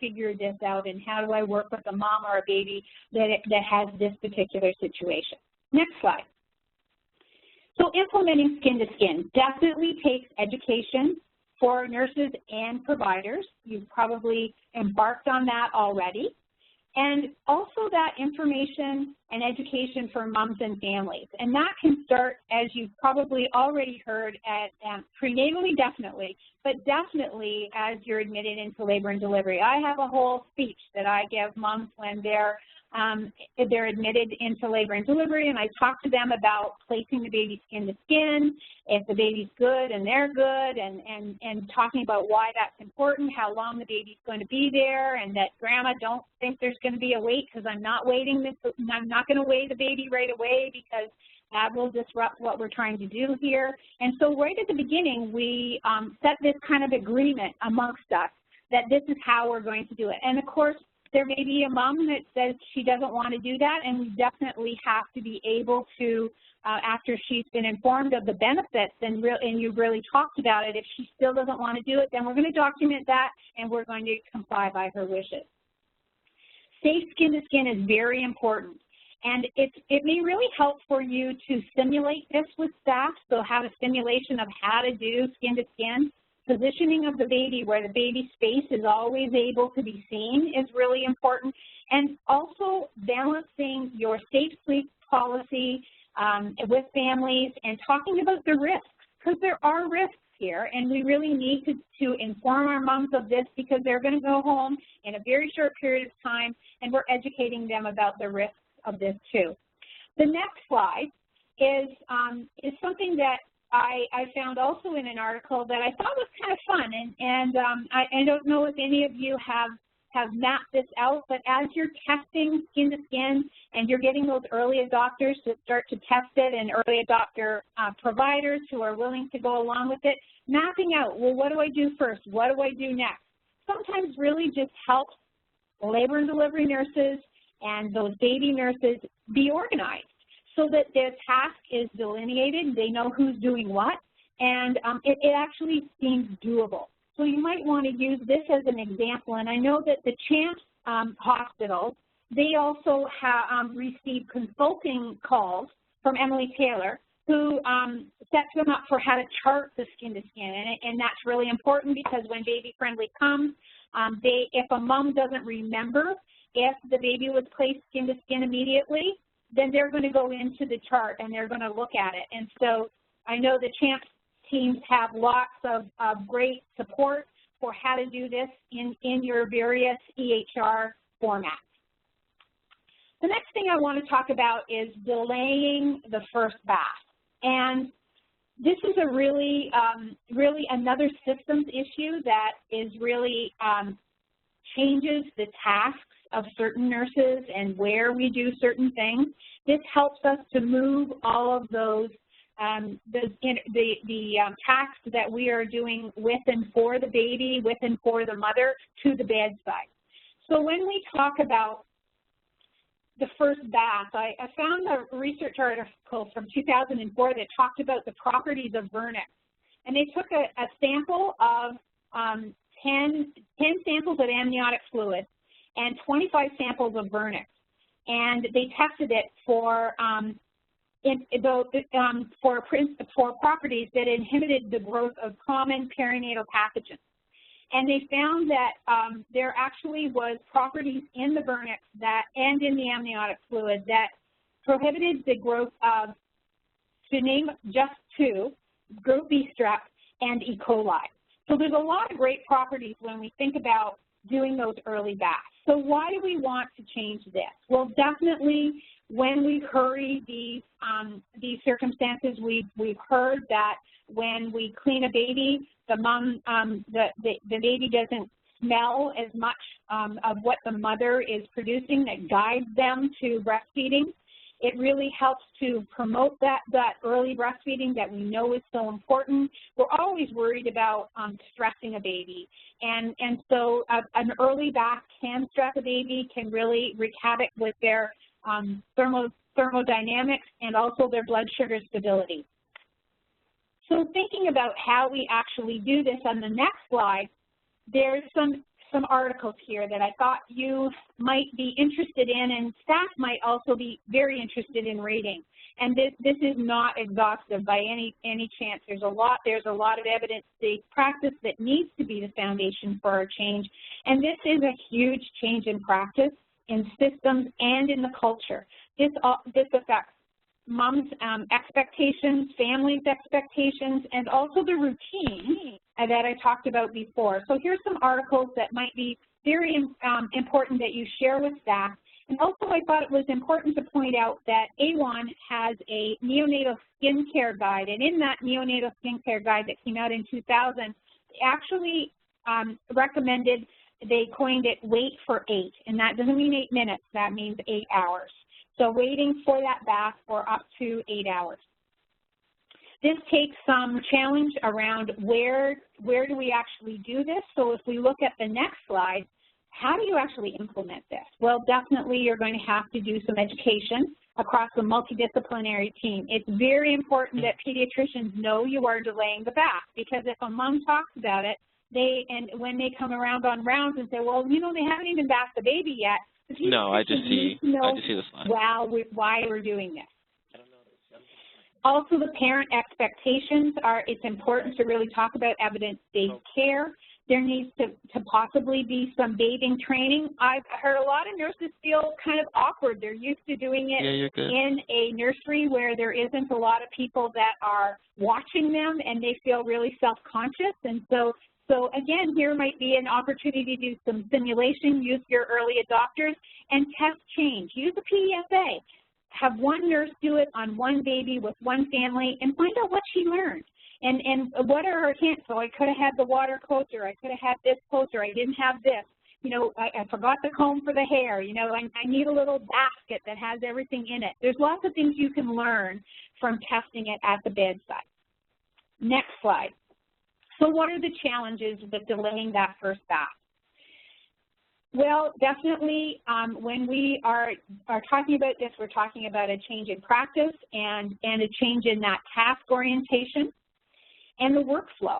figure this out, and how do I work with a mom or a baby that has this particular situation. Next slide. So implementing skin to skin definitely takes education for nurses and providers. You've probably embarked on that already. And also that information and education for moms and families. And that can start, as you've probably already heard, at prenatally, definitely, but definitely as you're admitted into labor and delivery. I have a whole speech that I give moms when they're admitted into labor and delivery, and I talk to them about placing the baby skin to skin, if the baby's good and they're good, and talking about why that's important, how long the baby's going to be there, and that, Grandma, don't think there's going to be a wait, because I'm not going to weigh the baby right away, because that will disrupt what we're trying to do here. And so right at the beginning, we set this kind of agreement amongst us that this is how we're going to do it. And of course, there may be a mom that says she doesn't want to do that, and we definitely have to be able to, after she's been informed of the benefits and you've really talked about it, if she still doesn't want to do it, then we're going to document that, and we're going to comply by her wishes. Safe skin to skin is very important, and it may really help for you to simulate this with staff, so have a simulation of how to do skin to skin. Positioning of the baby where the baby's face is always able to be seen is really important. And also balancing your safe sleep policy with families and talking about the risks, because there are risks here, and we really need to inform our moms of this, because they're going to go home in a very short period of time, and we're educating them about the risks of this too. The next slide is something that I found also in an article that I thought was kind of fun, and I don't know if any of you have mapped this out, but as you're testing skin to skin and you're getting those early adopters to start to test it, and early adopter providers who are willing to go along with it, mapping out, well, what do I do first? What do I do next? Sometimes really just helps labor and delivery nurses and those baby nurses be organized, so that their task is delineated, they know who's doing what, and it actually seems doable. So you might want to use this as an example, and I know that the CHAMPS hospitals, they also have received consulting calls from Emily Taylor, who sets them up for how to chart the skin to skin, and that's really important, because when Baby Friendly comes, if a mom doesn't remember if the baby was placed skin to skin immediately, then they're going to go into the chart and they're going to look at it. And so I know the CHAMPS teams have lots of great support for how to do this in your various EHR formats. The next thing I want to talk about is delaying the first bath. And this is a really another systems issue that is really changes the tasks of certain nurses and where we do certain things. This helps us to move all of those tasks that we are doing with and for the baby, with and for the mother to the bedside. So when we talk about the first bath, I found a research article from 2004 that talked about the properties of vernix. And they took a sample of 10 samples of amniotic fluid and 25 samples of vernix. And they tested it for properties that inhibited the growth of common perinatal pathogens. And they found that there actually was properties in the vernix and in the amniotic fluid that prohibited the growth of, to name just two, Group B strep and E. coli. So there's a lot of great properties when we think about doing those early baths. So why do we want to change this? Well, definitely when we hurry these circumstances, we've heard that when we clean a baby, the baby doesn't smell as much of what the mother is producing that guides them to breastfeeding. It really helps to promote that early breastfeeding that we know is so important. We're always worried about stressing a baby. And so an early bath can stress a baby, can really wreak havoc with their thermodynamics and also their blood sugar stability. So thinking about how we actually do this on the next slide, there's some articles here that I thought you might be interested in, and staff might also be very interested in reading. And this is not exhaustive by any chance. There's a lot of evidence-based practice that needs to be the foundation for our change. And this is a huge change in practice, in systems, and in the culture. This affects mom's expectations, family's expectations, and also the routine that I talked about before. So here's some articles that might be very important that you share with staff. And also I thought it was important to point out that AWHONN has a neonatal skincare guide, and in that neonatal skincare guide that came out in 2000, they actually recommended, they coined it wait for 8, and that doesn't mean 8 minutes, that means 8 hours. So waiting for that bath for up to 8 hours. This takes some challenge around where do we actually do this. So if we look at the next slide, how do you actually implement this? Well, definitely you're going to have to do some education across the multidisciplinary team. It's very important that pediatricians know you are delaying the bath, because if a mom talks about it, when they come around on rounds and say, well, you know, they haven't even bathed the baby yet. No, I just see the slide. Wow, why we're doing this. Also, the parent expectations it's important to really talk about evidence-based care. There needs to possibly be some bathing training. I've heard a lot of nurses feel kind of awkward. They're used to doing it in a nursery where there isn't a lot of people that are watching them, and they feel really self-conscious. And so again, here might be an opportunity to do some simulation, use your early adopters, and test change. Use a PDSA. Have one nurse do it on one baby with one family and find out what she learned. And what are her hints? So I could have had the water closer, I could have had this closer, I didn't have this. You know, I forgot the comb for the hair. You know, I need a little basket that has everything in it. There's lots of things you can learn from testing it at the bedside. Next slide. So what are the challenges with delaying that first bath? Well, definitely when we are talking about this, we're talking about a change in practice and a change in that task orientation and the workflow.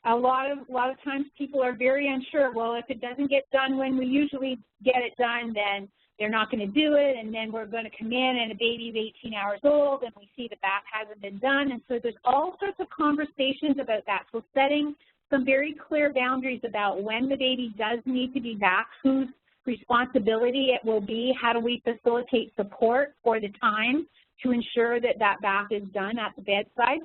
A lot of times people are very unsure, well, if it doesn't get done when we usually get it done, then they're not going to do it, and then we're going to come in and a baby's 18 hours old and we see the bath hasn't been done. And so there's all sorts of conversations about that. So setting some very clear boundaries about when the baby does need to be back, whose responsibility it will be, how do we facilitate support for the time to ensure that that bath is done at the bedside.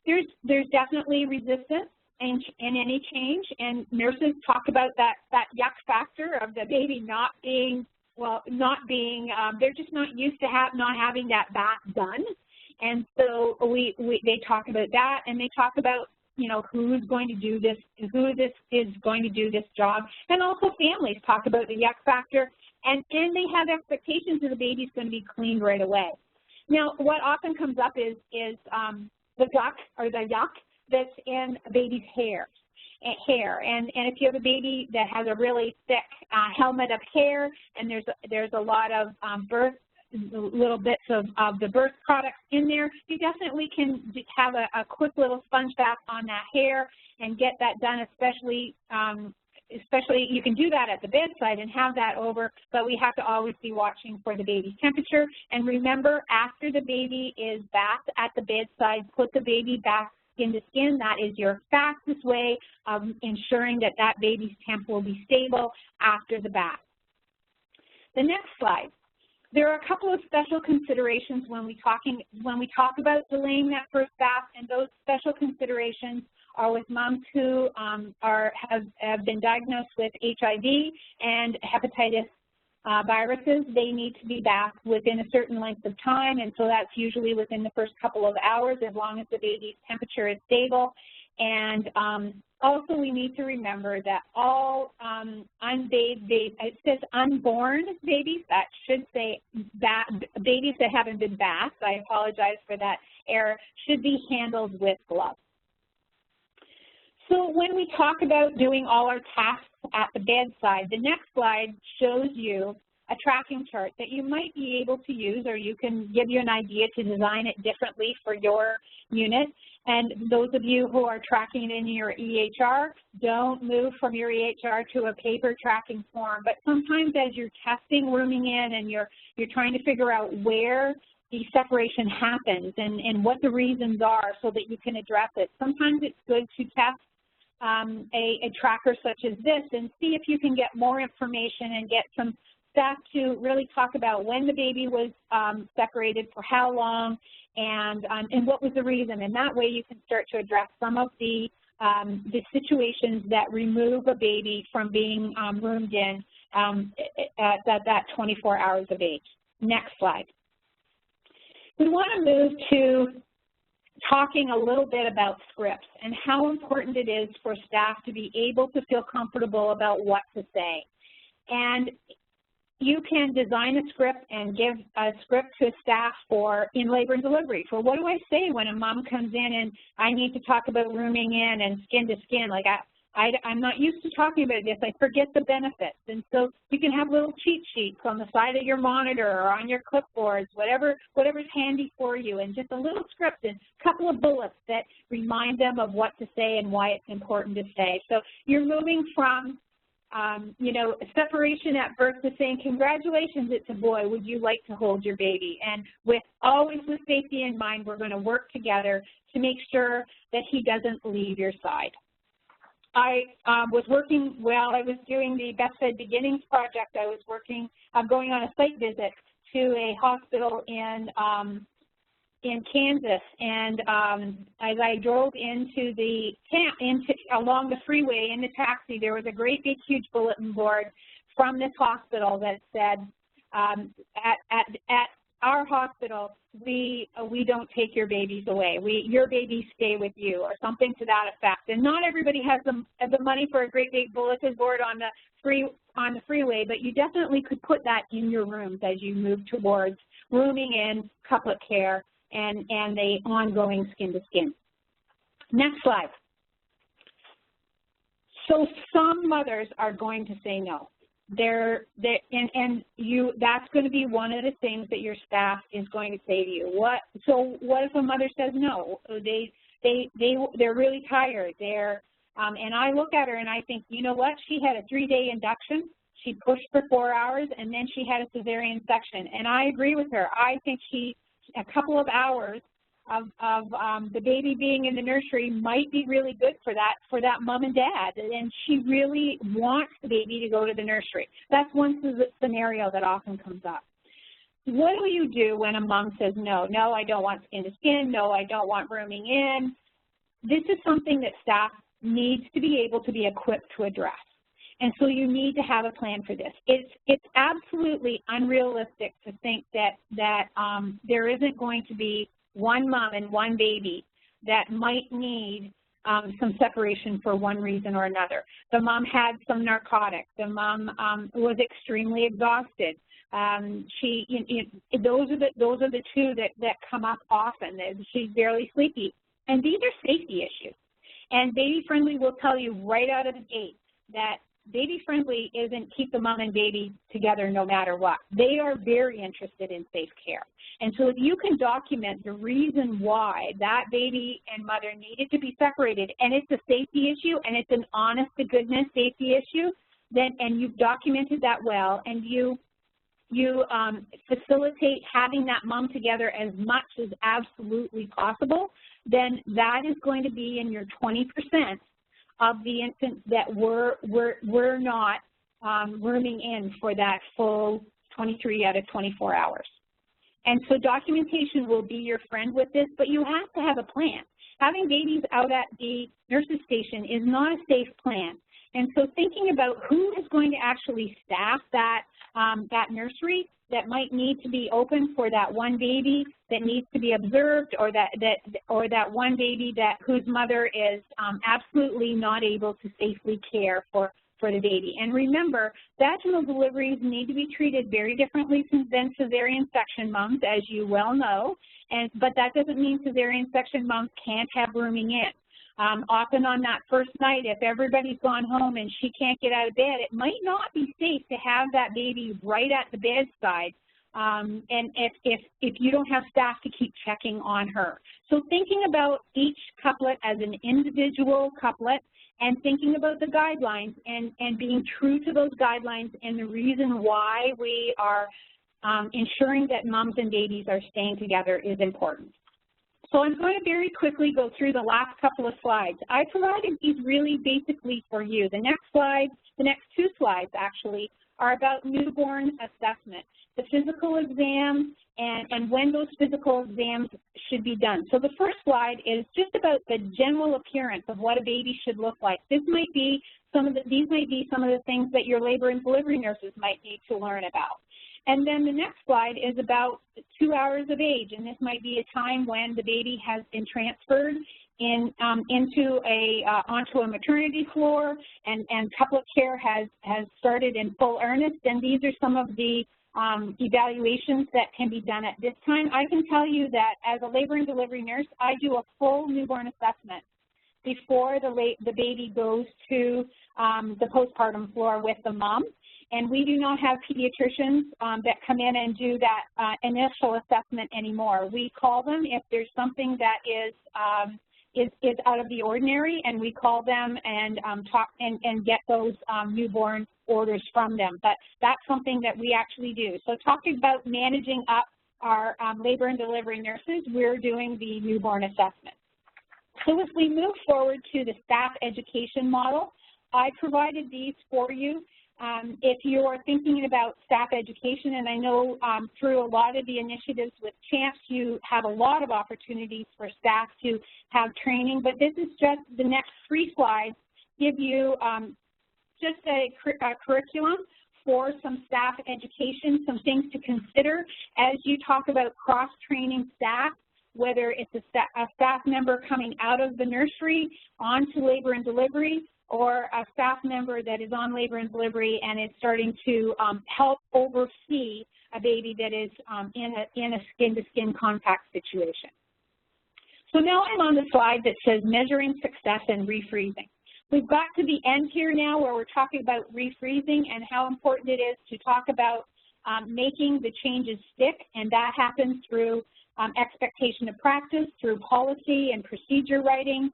There's definitely resistance in any change, and nurses talk about that yuck factor of the baby not being, they're just not used to not having that bath done. And so they talk about that, and they talk about, you know, who's going to do this, who this is going to do this job. And also families talk about the yuck factor, and they have expectations that the baby's going to be cleaned right away. Now, what often comes up is the duck or the yuck that's in a baby's hair. And if you have a baby that has a really thick helmet of hair and there's a lot of little bits of the birth products in there, you definitely can have a quick little sponge bath on that hair and get that done, especially you can do that at the bedside and have that over, but we have to always be watching for the baby's temperature. And remember, after the baby is bathed at the bedside, put the baby back skin to skin. That is your fastest way of ensuring that that baby's temp will be stable after the bath. The next slide. There are a couple of special considerations when we talk about delaying that first bath, and those special considerations are with moms who have been diagnosed with HIV and hepatitis viruses. They need to be bathed within a certain length of time, and so that's usually within the first couple of hours as long as the baby's temperature is stable. And also we need to remember that all unbathed babies, it says unborn babies, that should say babies that haven't been bathed, I apologize for that error, should be handled with gloves. So when we talk about doing all our tasks at the bedside, the next slide shows you a tracking chart that you might be able to use, or you can give you an idea to design it differently for your unit. And those of you who are tracking it in your EHR, don't move from your EHR to a paper tracking form. But sometimes as you're testing rooming in and you're trying to figure out where the separation happens and what the reasons are so that you can address it, sometimes it's good to test a tracker such as this and see if you can get more information and get some staff to really talk about when the baby was separated, for how long, and what was the reason. And that way you can start to address some of the situations that remove a baby from being roomed in at that 24 hours of age. Next slide. We want to move to talking a little bit about scripts and how important it is for staff to be able to feel comfortable about what to say. And you can design a script and give a script to staff for in labor and delivery. For what do I say when a mom comes in and I need to talk about rooming in and skin to skin? Like I'm not used to talking about this. I forget the benefits. And so you can have little cheat sheets on the side of your monitor or on your clipboards, whatever's handy for you, and just a little script and a couple of bullets that remind them of what to say and why it's important to say. So you're moving from separation at birth to saying, congratulations, it's a boy, would you like to hold your baby? And always with safety in mind, we're going to work together to make sure that he doesn't leave your side. I was working, while I was doing the Best Fed Beginnings project, I'm going on a site visit to a hospital in Kansas, and as I drove into the along the freeway in the taxi, there was a great big huge bulletin board from this hospital that said, at our hospital, we don't take your babies away. Your babies stay with you, or something to that effect. And not everybody has the money for a great big bulletin board on the freeway, but you definitely could put that in your rooms as you move towards rooming in, couplet care, and the ongoing skin to skin. Next slide. So some mothers are going to say no. That's going to be one of the things that your staff is going to say to you. So what if a mother says no? They're really tired. And I look at her and I think, you know what? She had a 3-day induction. She pushed for 4 hours, and then she had a cesarean section. And I agree with her. I think a couple of hours of the baby being in the nursery might be really good for that mom and dad, and she really wants the baby to go to the nursery. That's one scenario that often comes up. What do you do when a mom says no? No, I don't want skin to skin. No, I don't want rooming in. This is something that staff needs to be able to be equipped to address. And so you need to have a plan for this. It's absolutely unrealistic to think that there isn't going to be one mom and one baby that might need some separation for one reason or another. The mom had some narcotics. The mom was extremely exhausted. Those are the two that come up often. She's barely sleepy, and these are safety issues. And Baby Friendly will tell you right out of the gate that Baby Friendly isn't keep the mom and baby together no matter what. They are very interested in safe care. And so if you can document the reason why that baby and mother needed to be separated, and it's a safety issue, and it's an honest-to-goodness safety issue, then, and you've documented that well, and you facilitate having that mom together as much as absolutely possible, then that is going to be in your 20% of the infants that we're not rooming in for that full 23 out of 24 hours. And so documentation will be your friend with this, but you have to have a plan. Having babies out at the nurse's station is not a safe plan. And so thinking about who is going to actually staff that nursery that might need to be open for that one baby that needs to be observed, or that one baby whose mother is absolutely not able to safely care for the baby. And remember, vaginal deliveries need to be treated very differently than cesarean section moms, as you well know, but that doesn't mean cesarean section moms can't have rooming in. Often on that first night, if everybody's gone home and she can't get out of bed, it might not be safe to have that baby right at the bedside, and if you don't have staff to keep checking on her. So thinking about each couplet as an individual couplet, and thinking about the guidelines and being true to those guidelines and the reason why we are ensuring that moms and babies are staying together is important. So I'm going to very quickly go through the last couple of slides. I provided these really basically for you. The next two slides actually are about newborn assessment, the physical exam, and when those physical exams should be done. So the first slide is just about the general appearance of what a baby should look like. These might be some of the things that your labor and delivery nurses might need to learn about. And then the next slide is about 2 hours of age, and this might be a time when the baby has been transferred onto a maternity floor, and couplet care has started in full earnest. And these are some of the evaluations that can be done at this time. I can tell you that as a labor and delivery nurse, I do a full newborn assessment before the baby goes to the postpartum floor with the mom. And we do not have pediatricians that come in and do that initial assessment anymore. We call them if there's something that is out of the ordinary, and we call them and talk and get those newborn orders from them. But that's something that we actually do. So talking about managing up our labor and delivery nurses, we're doing the newborn assessment. So if we move forward to the staff education model, I provided these for you. If you're thinking about staff education, and I know through a lot of the initiatives with CHAMPS, you have a lot of opportunities for staff to have training, but this is just the next 3 slides give you just a curriculum for some staff education, some things to consider as you talk about cross-training staff, whether it's a staff member coming out of the nursery onto labor and delivery, or a staff member that is on labor and delivery and is starting to help oversee a baby that is in a skin-to-skin contact situation. So now I'm on the slide that says measuring success and refreezing. We've got to the end here now where we're talking about refreezing and how important it is to talk about making the changes stick, and that happens through expectation of practice, through policy and procedure writing,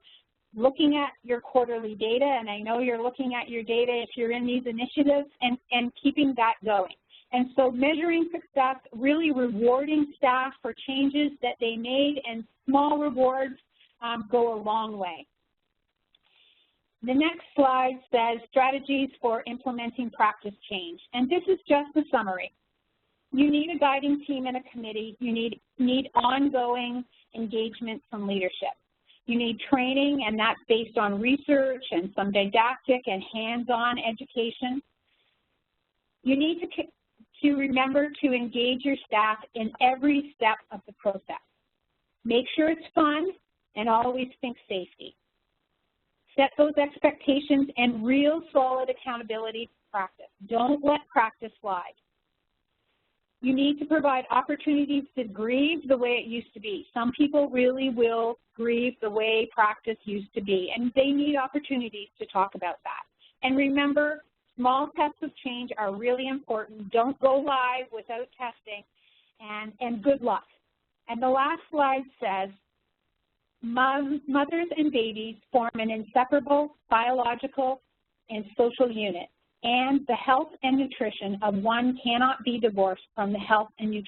looking at your quarterly data, and I know you're looking at your data if you're in these initiatives, and keeping that going. And so measuring success, really rewarding staff for changes that they made, and small rewards go a long way. The next slide says strategies for implementing practice change, and this is just a summary. You need a guiding team and a committee. You need ongoing engagement from leadership. You need training, and that's based on research and some didactic and hands-on education. You need to remember to engage your staff in every step of the process. Make sure it's fun, and always think safety. Set those expectations and real solid accountability practice. Don't let practice slide. You need to provide opportunities to grieve the way it used to be. Some people really will grieve the way practice used to be, and they need opportunities to talk about that. And remember, small tests of change are really important. Don't go live without testing, and good luck. And the last slide says, mothers and babies form an inseparable biological and social unit, and the health and nutrition of one cannot be divorced from the health and nutrition